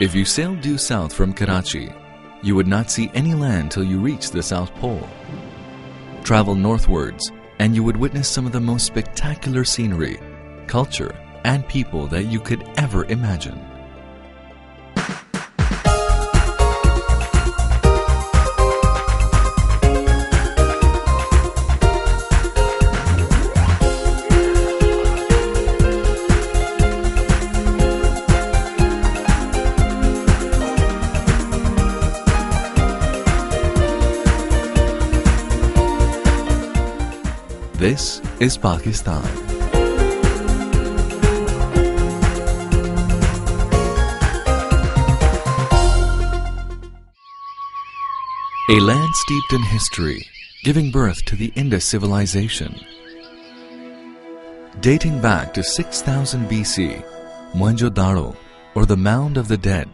If you sailed due south from Karachi, you would not see any land till you reached the South Pole. Travel northwards, and you would witness some of the most spectacular scenery, culture, and people that you could ever imagine. This is Pakistan. A land steeped in history, giving birth to the Indus civilization. Dating back to 6000 BC, Mohenjo-daro, or the Mound of the Dead,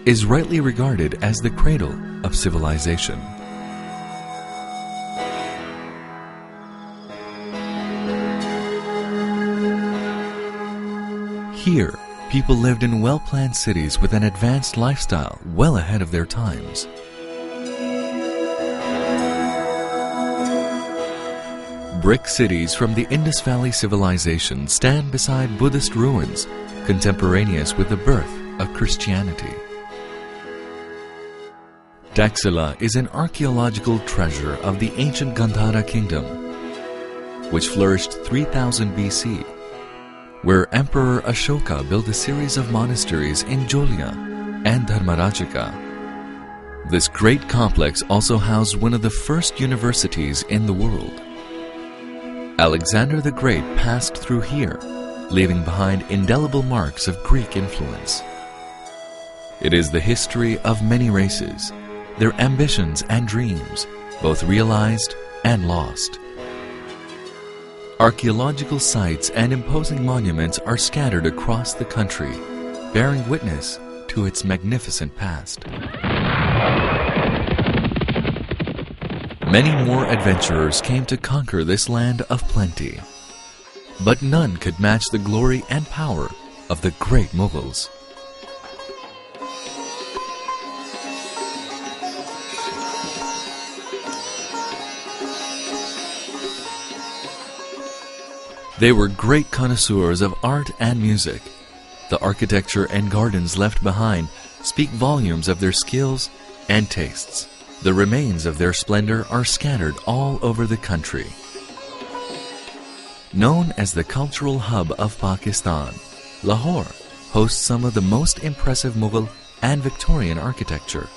is rightly regarded as the cradle of civilization. Here, people lived in well-planned cities with an advanced lifestyle well ahead of their times. Brick cities from the Indus Valley civilization stand beside Buddhist ruins, contemporaneous with the birth of Christianity. Taxila is an archaeological treasure of the ancient Gandhara kingdom, which flourished 3000 BC. Where Emperor Ashoka built a series of monasteries in Jolya and Dharmarajika. This great complex also housed one of the first universities in the world. Alexander the Great passed through here, leaving behind indelible marks of Greek influence. It is the history of many races, their ambitions and dreams, both realized and lost. Archaeological sites and imposing monuments are scattered across the country, bearing witness to its magnificent past. Many more adventurers came to conquer this land of plenty, but none could match the glory and power of the great Mughals. They were great connoisseurs of art and music. The architecture and gardens left behind speak volumes of their skills and tastes. The remains of their splendor are scattered all over the country. Known as the cultural hub of Pakistan, Lahore hosts some of the most impressive Mughal and Victorian architecture.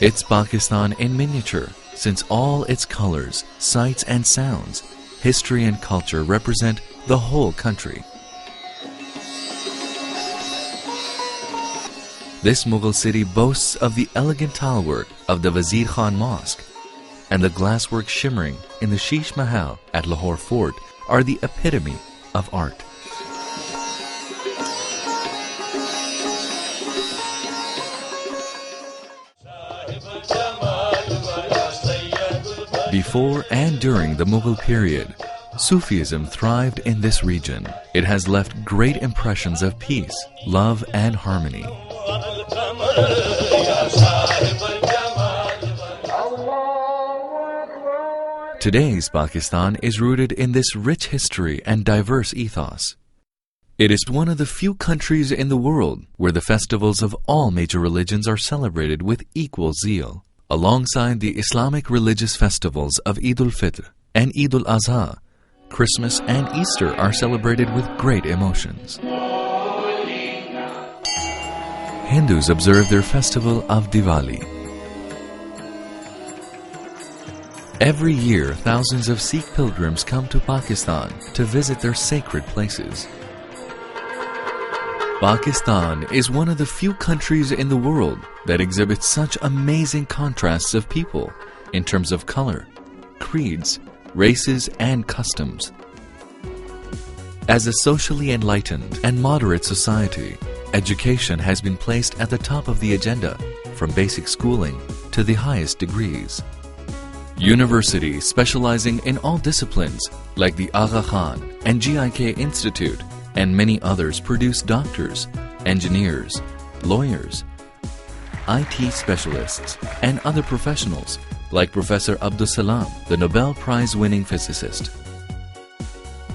It's Pakistan in miniature, since all its colors, sights and sounds, history and culture represent the whole country. This Mughal city boasts of the elegant tilework of the Wazir Khan Mosque, and the glasswork shimmering in the Sheesh Mahal at Lahore Fort are the epitome of art. Before and during the Mughal period, Sufism thrived in this region. It has left great impressions of peace, love, and harmony. Today's Pakistan is rooted in this rich history and diverse ethos. It is one of the few countries in the world where the festivals of all major religions are celebrated with equal zeal. Alongside the Islamic religious festivals of Eid al-Fitr and Eid al-Adha, Christmas and Easter are celebrated with great emotions. Hindus observe their festival of Diwali. Every year, thousands of Sikh pilgrims come to Pakistan to visit their sacred places. Pakistan is one of the few countries in the world that exhibits such amazing contrasts of people in terms of color, creeds, races, and customs. As a socially enlightened and moderate society, education has been placed at the top of the agenda, from basic schooling to the highest degrees. Universities specializing in all disciplines, like the Aga Khan and GIK Institute, and many others produce doctors, engineers, lawyers, IT specialists, and other professionals like Professor Abdus Salam, the Nobel Prize-winning physicist.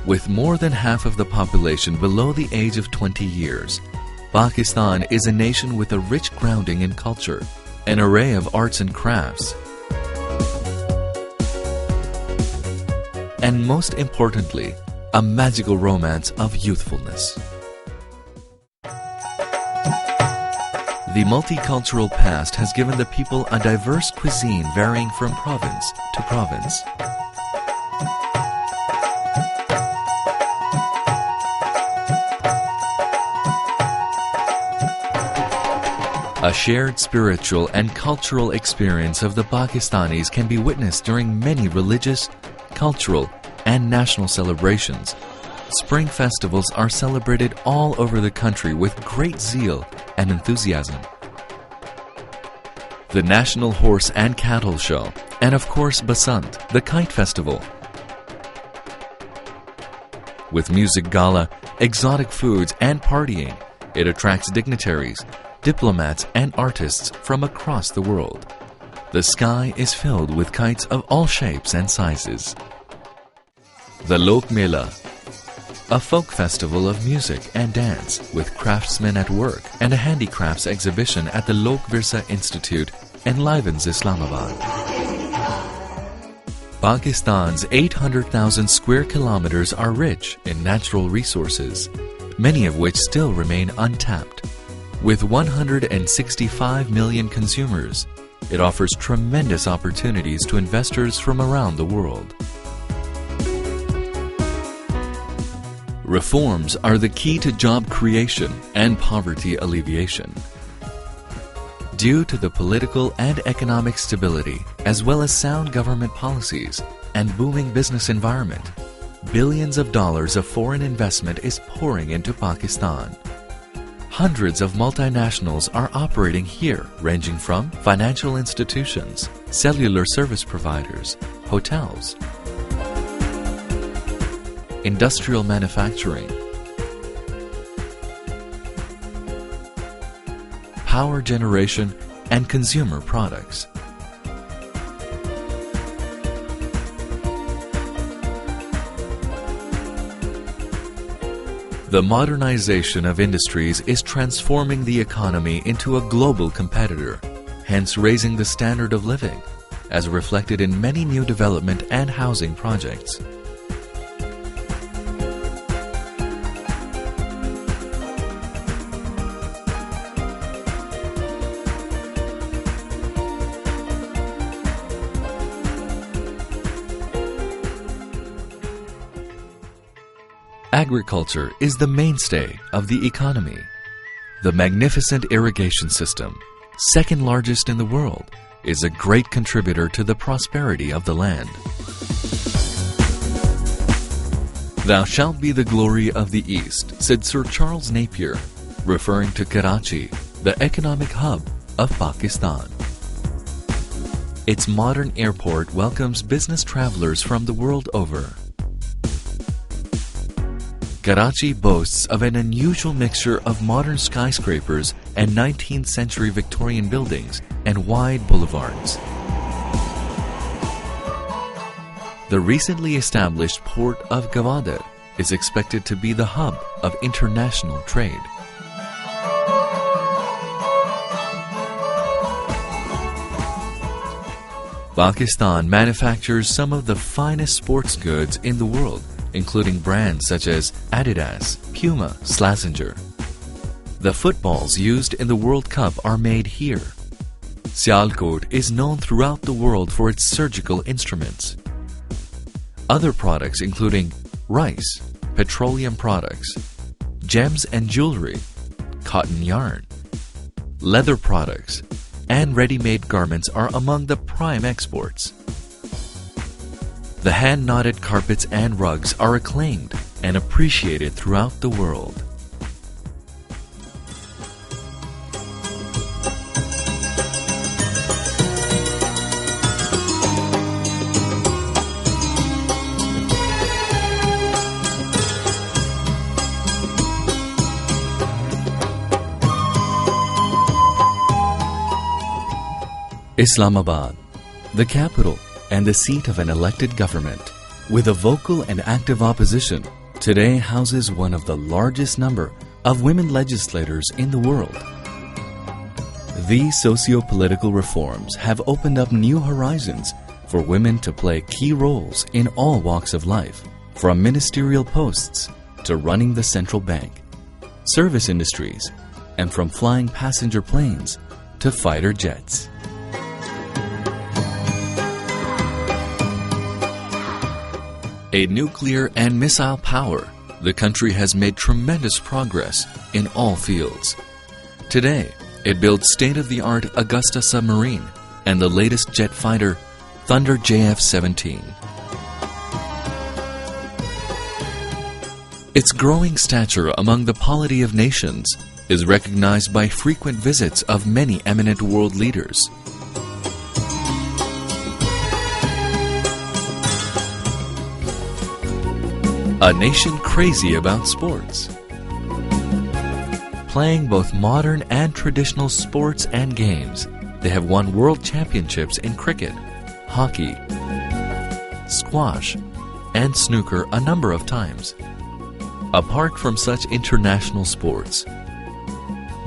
With more than half of the population below the age of 20 years, Pakistan is a nation with a rich grounding in culture, an array of arts and crafts, and most importantly, a magical romance of youthfulness. The multicultural past has given the people a diverse cuisine varying from province to province. A shared spiritual and cultural experience of the Pakistanis can be witnessed during many religious, cultural, and national celebrations. Spring festivals are celebrated all over the country with great zeal and enthusiasm. The National Horse and Cattle Show, and of course Basant, the Kite Festival. With music gala, exotic foods, and partying, it attracts dignitaries, diplomats, and artists from across the world. The sky is filled with kites of all shapes and sizes. The Lok Mela, a folk festival of music and dance with craftsmen at work, and a handicrafts exhibition at the Lok Virsa Institute enlivens Islamabad. Pakistan's 800,000 square kilometers are rich in natural resources, many of which still remain untapped. With 165 million consumers, it offers tremendous opportunities to investors from around the world. Reforms are the key to job creation and poverty alleviation. Due to the political and economic stability, as well as sound government policies and booming business environment, billions of dollars of foreign investment is pouring into Pakistan. Hundreds of multinationals are operating here, ranging from financial institutions, cellular service providers, hotels, industrial manufacturing, power generation, and consumer products. The modernization of industries is transforming the economy into a global competitor, hence raising the standard of living, as reflected in many new development and housing projects. Agriculture is the mainstay of the economy. The magnificent irrigation system, second largest in the world, is a great contributor to the prosperity of the land. "Thou shalt be the glory of the East," said Sir Charles Napier, referring to Karachi, the economic hub of Pakistan. Its modern airport welcomes business travelers from the world over. Karachi boasts of an unusual mixture of modern skyscrapers and 19th century Victorian buildings and wide boulevards. The recently established port of Gwadar is expected to be the hub of international trade. Pakistan manufactures some of the finest sports goods in the world, including brands such as Adidas, Puma, Slazenger. The footballs used in the World Cup are made here. Sialkot is known throughout the world for its surgical instruments. Other products including rice, petroleum products, gems and jewelry, cotton yarn, leather products, and ready-made garments are among the prime exports. The hand-knotted carpets and rugs are acclaimed and appreciated throughout the world. Islamabad, the capital and the seat of an elected government, with a vocal and active opposition, today houses one of the largest number of women legislators in the world. These socio-political reforms have opened up new horizons for women to play key roles in all walks of life, from ministerial posts to running the central bank, service industries, and from flying passenger planes to fighter jets. A nuclear and missile power, the country has made tremendous progress in all fields. Today, it builds state-of-the-art Augusta submarine and the latest jet fighter, Thunder JF-17. Its growing stature among the polity of nations is recognized by frequent visits of many eminent world leaders. A nation crazy about sports. Playing both modern and traditional sports and games, they have won world championships in cricket, hockey, squash, and snooker a number of times. Apart from such international sports,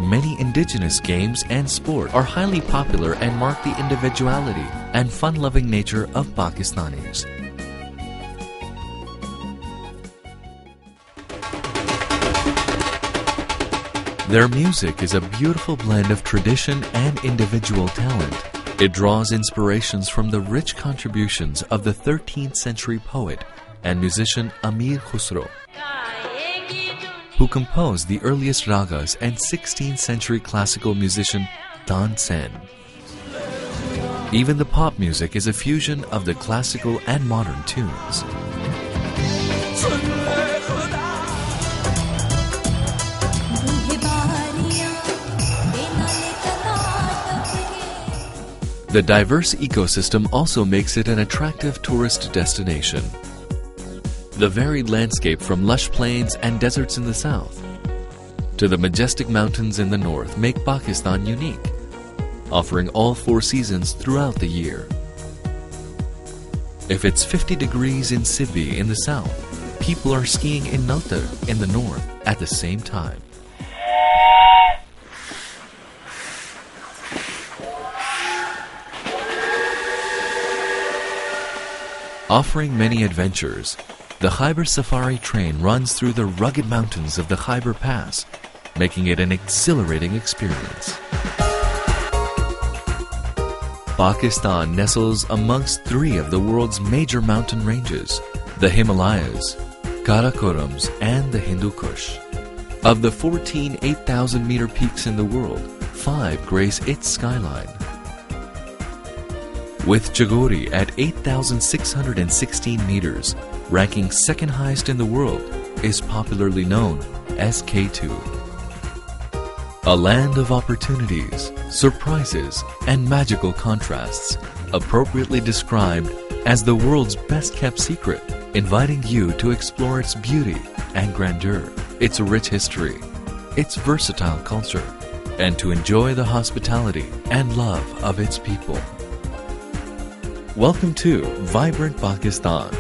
many indigenous games and sport are highly popular and mark the individuality and fun-loving nature of Pakistanis. Their music is a beautiful blend of tradition and individual talent. It draws inspirations from the rich contributions of the 13th century poet and musician Amir Khusro, who composed the earliest ragas, and 16th century classical musician Dan Sen. Even the pop music is a fusion of the classical and modern tunes. The diverse ecosystem also makes it an attractive tourist destination. The varied landscape from lush plains and deserts in the south to the majestic mountains in the north make Pakistan unique, offering all 4 seasons throughout the year. If it's 50 degrees in Sibbi in the south, people are skiing in Naltar in the north at the same time. Offering many adventures, the Khyber Safari train runs through the rugged mountains of the Khyber Pass, making it an exhilarating experience. Pakistan nestles amongst 3 of the world's major mountain ranges, the Himalayas, Karakorams, and the Hindu Kush. Of the 14 8,000-meter peaks in the world, 5 grace its skyline. With Chagori at 8,616 meters, ranking second highest in the world, is popularly known as K2. A land of opportunities, surprises, and magical contrasts, appropriately described as the world's best-kept secret, inviting you to explore its beauty and grandeur, its rich history, its versatile culture, and to enjoy the hospitality and love of its people. Welcome to Vibrant Pakistan,